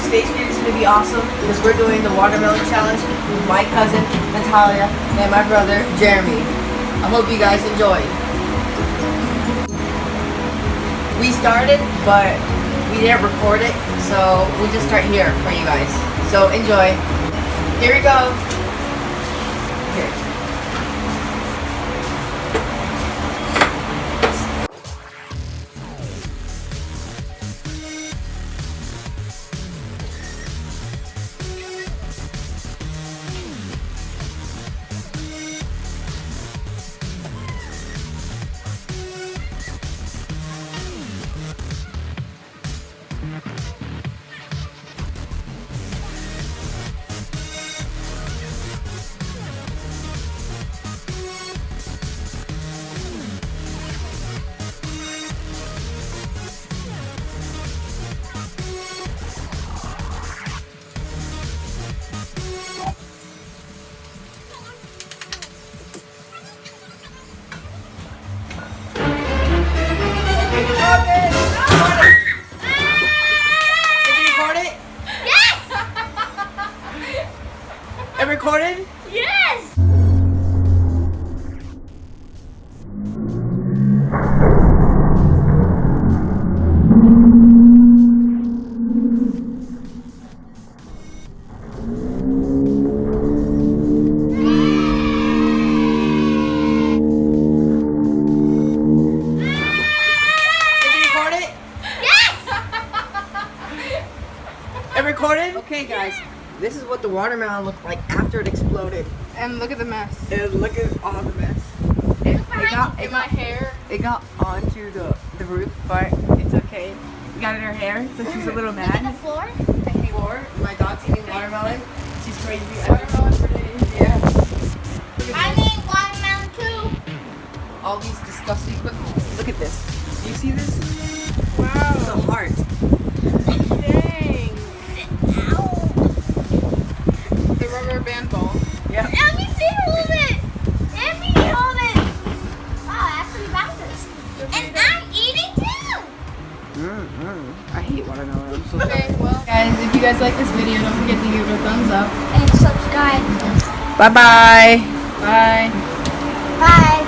today's video is going to be awesome because we're doing the watermelon challenge with my cousin Natalia and my brother Jeremy. I hope you guys enjoy. We started, but we didn't record it, so we'll just start here for you guys. So enjoy. Here we go. Here. It recorded? Yes! It recorded? Okay guys, this is what the watermelon looked like after it exploded. And look at the mess. And look at all the mess. My hair. It got onto the roof, but it's okay. We got in her hair, so she's a little mad. Look at the floor. My dog's eating watermelon. She's crazy. Watermelon for days. Yeah. I mean watermelon too. All these disgusting equipment. Look at this. Do you see this? Wow. It's a heart. Dang. Ow. The rubber band ball. Yeah. Let me see hold it. Let me hold it. Wow, actually bounces. And I'm eating too. I hate watermelon. I'm so Okay, well, guys, if you guys like this video, don't forget to give it a thumbs up. And subscribe. Bye-bye. Bye. Bye.